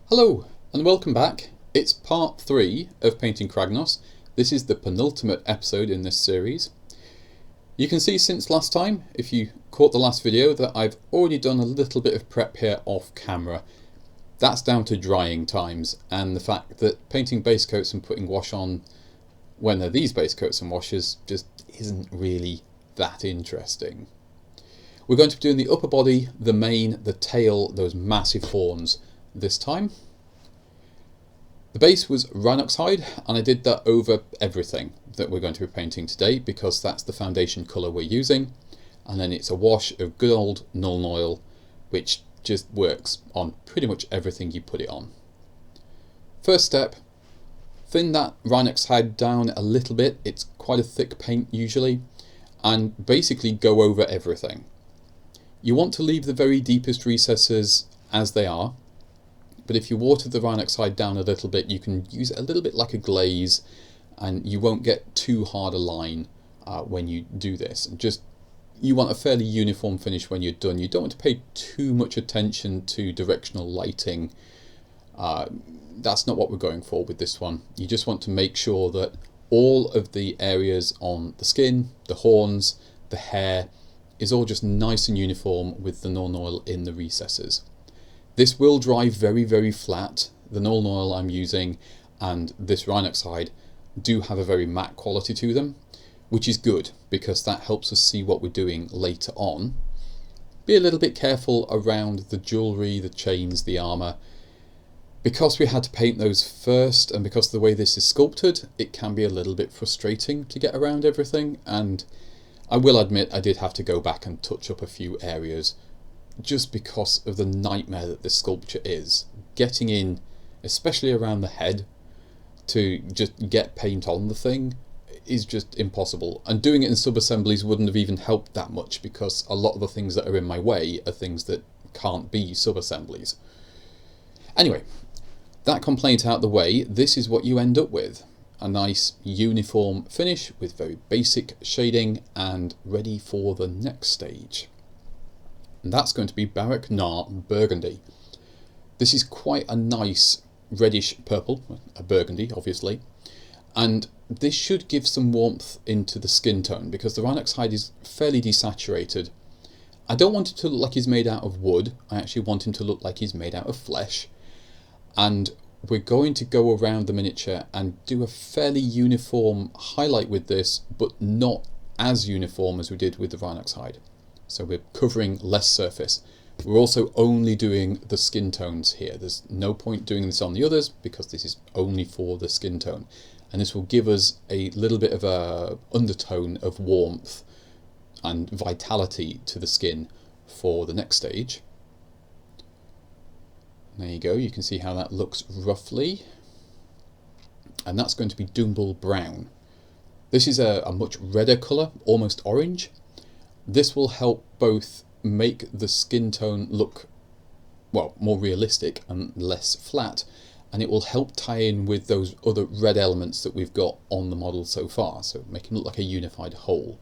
Hello and welcome back. It's part 3 of painting Kragnos. This is the penultimate episode in this series. You can see since last time, if you caught the last video, that I've already done a little bit of prep here off camera. That's down to drying times and the fact that painting base coats and putting wash on when they're these base coats and washes just isn't really that interesting. We're going to be doing the upper body, the mane, the tail, those massive horns this time. The base was Rhinox hide and I did that over everything that we're going to be painting today because that's the foundation colour we're using, and then it's a wash of good old Nuln Oil which just works on pretty much everything you put it on. First step, thin that Rhinox hide down a little bit. It's quite a thick paint usually, and basically go over everything. You want to leave the very deepest recesses as they are, but if you water the Rhinox hide down a little bit, you can use it a little bit like a glaze and you won't get too hard a line when you do this. You want a fairly uniform finish when you're done. You don't want to pay too much attention to directional lighting. That's not what we're going for with this one. You just want to make sure that all of the areas on the skin, the horns, the hair, is all just nice and uniform with the Nuln Oil in the recesses. This will dry very, very flat. The Nuln Oil I'm using and this Rhinox hide do have a very matte quality to them, which is good because that helps us see what we're doing later on. Be a little bit careful around the jewellery, the chains, the armour. Because we had to paint those first and because of the way this is sculpted, it can be a little bit frustrating to get around everything, and I will admit I did have to go back and touch up a few areas just because of the nightmare that this sculpture is. Getting in, especially around the head, to just get paint on the thing is just impossible. And doing it in sub-assemblies wouldn't have even helped that much because a lot of the things that are in my way are things that can't be sub-assemblies. Anyway, that complaint out the way, this is what you end up with. A nice uniform finish with very basic shading and ready for the next stage. And that's going to be Barak Nar Burgundy. This is quite a nice reddish purple, a burgundy obviously, and this should give some warmth into the skin tone because the Rhinox hide is fairly desaturated. I don't want it to look like he's made out of wood, I actually want him to look like he's made out of flesh, and we're going to go around the miniature and do a fairly uniform highlight with this, but not as uniform as we did with the Rhinox hide. So we're covering less surface. We're also only doing the skin tones here. There's no point doing this on the others because this is only for the skin tone. And this will give us a little bit of a undertone of warmth and vitality to the skin for the next stage. There you go, you can see how that looks roughly. And that's going to be Doombull Brown. This is a much redder colour, almost orange. This will help both make the skin tone look, well, more realistic and less flat, and it will help tie in with those other red elements that we've got on the model so far, so make it look like a unified whole.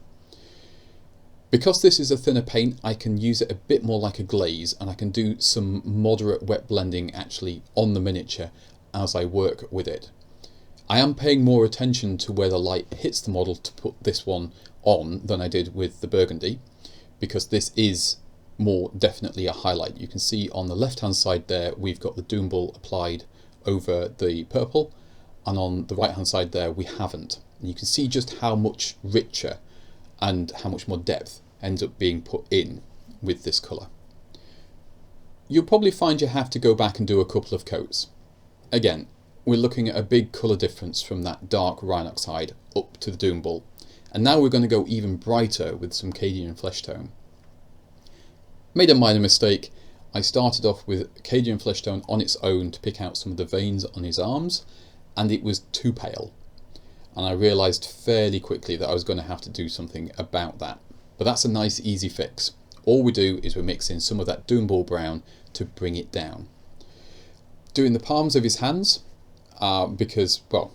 Because this is a thinner paint, I can use it a bit more like a glaze, and I can do some moderate wet blending actually on the miniature as I work with it. I am paying more attention to where the light hits the model to put this one on than I did with the burgundy, because this is more definitely a highlight. You can see on the left hand side there we've got the Doombull applied over the purple, and on the right hand side there we haven't. And you can see just how much richer and how much more depth ends up being put in with this colour. You'll probably find you have to go back and do a couple of coats. Again, we're looking at a big colour difference from that dark Rhinox hide up to the Doombull. And now we're going to go even brighter with some Cadian flesh tone. Made a minor mistake. I started off with Cadian flesh tone on its own to pick out some of the veins on his arms, and it was too pale. And I realised fairly quickly that I was going to have to do something about that. But that's a nice easy fix. All we do is we mix in some of that Doombull Brown to bring it down. Doing the palms of his hands, because, well,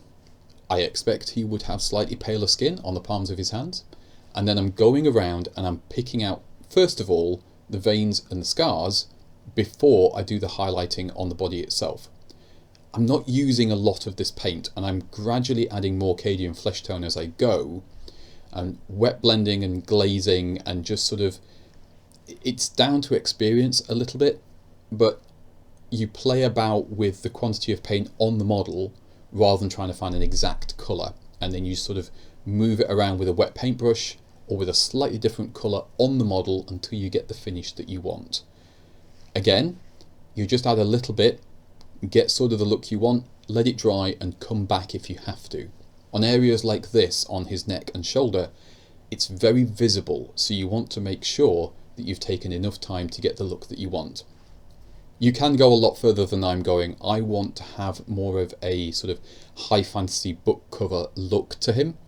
I expect he would have slightly paler skin on the palms of his hands. And then I'm going around and I'm picking out, first of all, the veins and the scars before I do the highlighting on the body itself. I'm not using a lot of this paint, and I'm gradually adding more Cadian flesh tone as I go, and wet blending and glazing, and just sort of, it's down to experience a little bit, but you play about with the quantity of paint on the model rather than trying to find an exact colour, and then you sort of move it around with a wet paintbrush or with a slightly different colour on the model until you get the finish that you want. Again, you just add a little bit, get sort of the look you want, let it dry and come back if you have to. On areas like this on his neck and shoulder, it's very visible, so you want to make sure that you've taken enough time to get the look that you want. You can go a lot further than I'm going. I want to have more of a sort of high fantasy book cover look to him,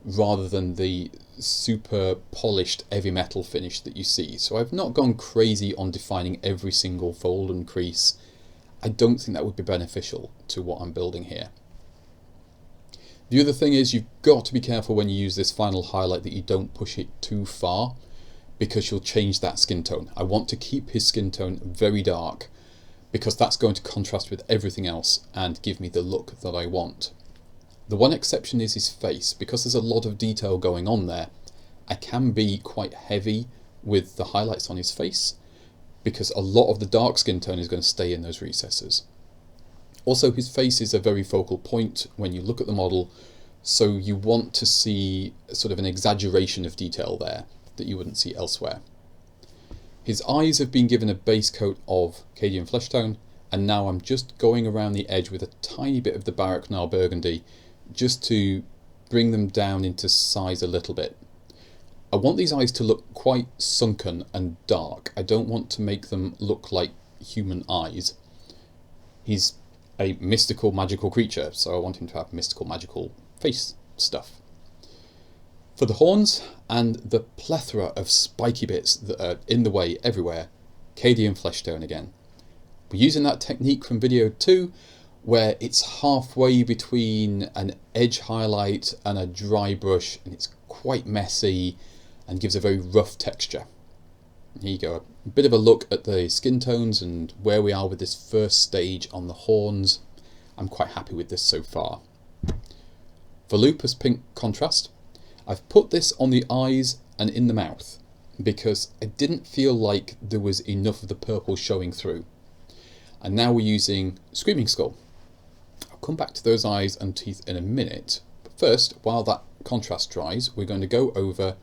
rather than the super polished heavy metal finish that you see. So I've not gone crazy on defining every single fold and crease. I don't think that would be beneficial to what I'm building here. The other thing is, you've got to be careful when you use this final highlight that you don't push it too far, because you'll change that skin tone. I want to keep his skin tone very dark, because that's going to contrast with everything else and give me the look that I want. The one exception is his face. Because there's a lot of detail going on there, I can be quite heavy with the highlights on his face, because a lot of the dark skin tone is going to stay in those recesses. Also, his face is a very focal point when you look at the model, so you want to see sort of an exaggeration of detail there that you wouldn't see elsewhere. His eyes have been given a base coat of Cadian flesh tone, and now I'm just going around the edge with a tiny bit of the Baroque burgundy just to bring them down into size a little bit. I want these eyes to look quite sunken and dark. I don't want to make them look like human eyes. He's a mystical, magical creature, so I want him to have mystical, magical face stuff. For the horns and the plethora of spiky bits that are in the way everywhere, Cadian flesh tone again. We're using that technique from video 2, where it's halfway between an edge highlight and a dry brush, and it's quite messy and gives a very rough texture. Here you go, a bit of a look at the skin tones and where we are with this first stage on the horns. I'm quite happy with this so far. For lupus pink contrast, I've put this on the eyes and in the mouth because I didn't feel like there was enough of the purple showing through. And now we're using Screaming Skull. I'll come back to those eyes and teeth in a minute, but first, while that contrast dries, we're going to go over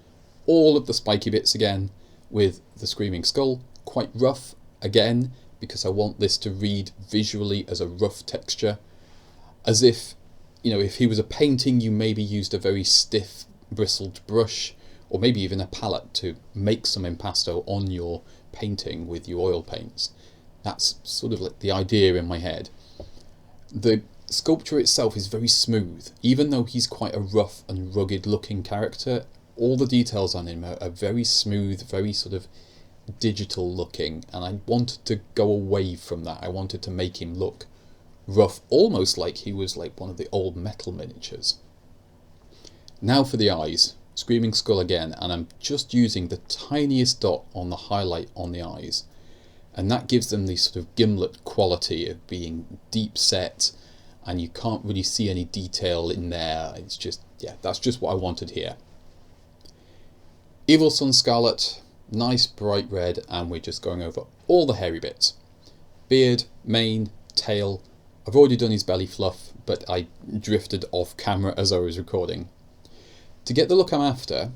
all of the spiky bits again with the Screaming Skull, quite rough again, because I want this to read visually as a rough texture, as if, you know, if he was a painting, you maybe used a very stiff bristled brush, or maybe even a palette to make some impasto on your painting with your oil paints. That's sort of like the idea in my head. The sculpture itself is very smooth, even though he's quite a rough and rugged looking character. All the details on him are very smooth, very sort of digital looking, and I wanted to go away from that. I wanted to make him look rough, almost like he was like one of the old metal miniatures. Now for the eyes, Screaming Skull again, and I'm just using the tiniest dot on the highlight on the eyes, and that gives them the sort of gimlet quality of being deep set, and you can't really see any detail in there. It's just, yeah, that's just what I wanted here. Evil Sun Scarlet, nice bright red, and we're just going over all the hairy bits. Beard, mane, tail. I've already done his belly fluff, but I drifted off camera as I was recording. To get the look I'm after,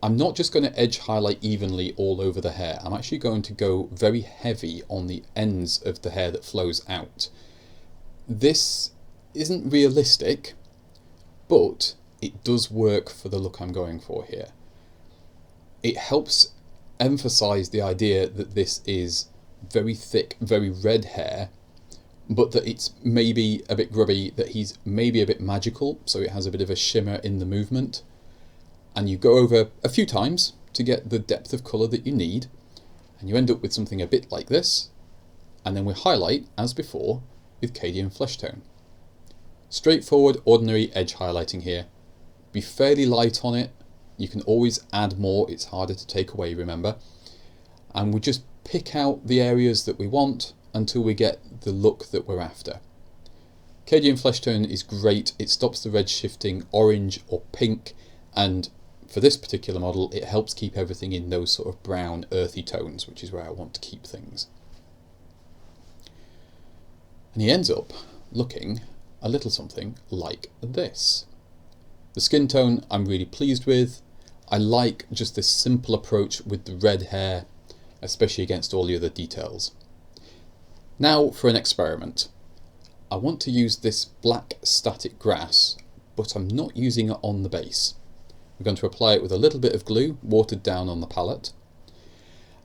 I'm not just going to edge highlight evenly all over the hair. I'm actually going to go very heavy on the ends of the hair that flows out. This isn't realistic, but it does work for the look I'm going for here. It helps emphasize the idea that this is very thick, very red hair, but that it's maybe a bit grubby, that he's maybe a bit magical, so it has a bit of a shimmer in the movement. And you go over a few times to get the depth of colour that you need, and you end up with something a bit like this, and then we highlight, as before, with Cadian flesh tone. Straightforward, ordinary edge highlighting here. Be fairly light on it. You can always add more, it's harder to take away, remember. And we just pick out the areas that we want until we get the look that we're after. KDM flesh tone is great. It stops the red shifting orange or pink, and for this particular model it helps keep everything in those sort of brown earthy tones, which is where I want to keep things. And he ends up looking a little something like this. The skin tone I'm really pleased with. I like just this simple approach with the red hair, especially against all the other details. Now for an experiment. I want to use this black static grass, but I'm not using it on the base. We're going to apply it with a little bit of glue, watered down on the palette.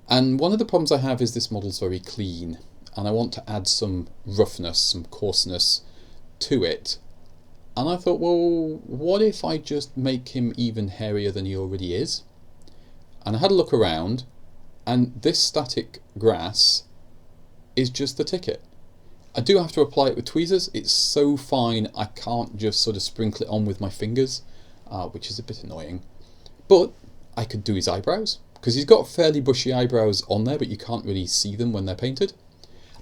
And one of the problems I have is this model's very clean, and I want to add some roughness, some coarseness to it. And I thought, well, what if I just make him even hairier than he already is? And I had a look around, and this static grass is just the ticket. I do have to apply it with tweezers. It's so fine I can't just sort of sprinkle it on with my fingers, which is a bit annoying. But I could do his eyebrows, because he's got fairly bushy eyebrows on there, but you can't really see them when they're painted.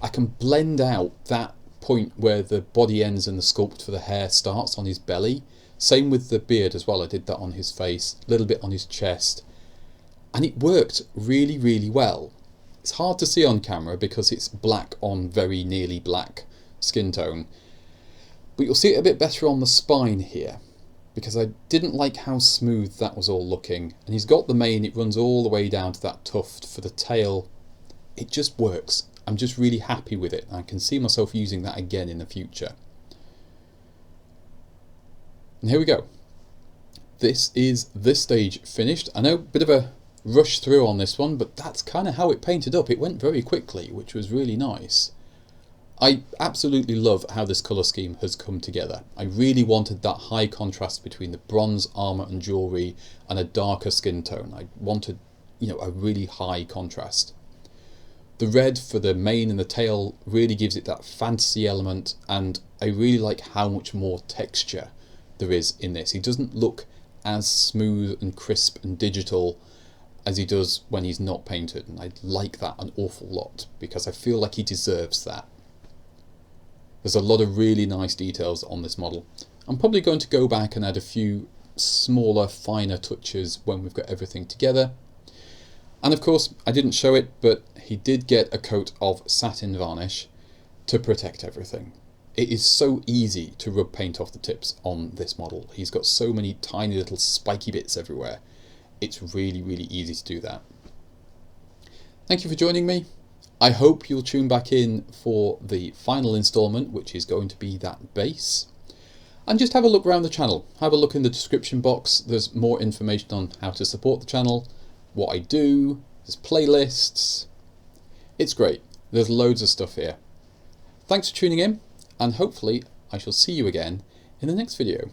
I can blend out that point where the body ends and the sculpt for the hair starts on his belly. Same with the beard as well. I did that on his face, a little bit on his chest, and it worked really, really well. It's hard to see on camera because it's black on very nearly black skin tone, but you'll see it a bit better on the spine here, because I didn't like how smooth that was all looking. And he's got the mane, it runs all the way down to that tuft. For the tail, it just works. I'm just really happy with it. I can see myself using that again in the future. And here we go. This is this stage finished. I know a bit of a rush through on this one, but that's kind of how it painted up. It went very quickly, which was really nice. I absolutely love how this colour scheme has come together. I really wanted that high contrast between the bronze armour and jewellery and a darker skin tone. I wanted, a really high contrast. The red for the mane and the tail really gives it that fantasy element, and I really like how much more texture there is in this. He doesn't look as smooth and crisp and digital as he does when he's not painted, and I like that an awful lot because I feel like he deserves that. There's a lot of really nice details on this model. I'm probably going to go back and add a few smaller, finer touches when we've got everything together. And of course, I didn't show it, but he did get a coat of satin varnish to protect everything. It is so easy to rub paint off the tips on this model. He's got so many tiny little spiky bits everywhere. It's really, really easy to do that. Thank you for joining me. I hope you'll tune back in for the final instalment, which is going to be that base. And just have a look around the channel. Have a look in the description box. There's more information on how to support the channel, what I do, there's playlists. It's great. There's loads of stuff here. Thanks for tuning in, and hopefully I shall see you again in the next video.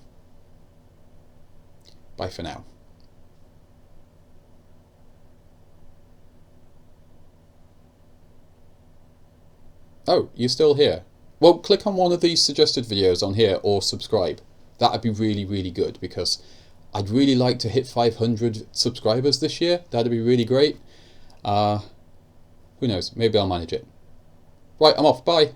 Bye for now. Oh, you're still here? Well, click on one of these suggested videos on here or subscribe. That'd be really, really good, because I'd really like to hit 500 subscribers this year. That'd be really great. Who knows? Maybe I'll manage it. Right, I'm off. Bye.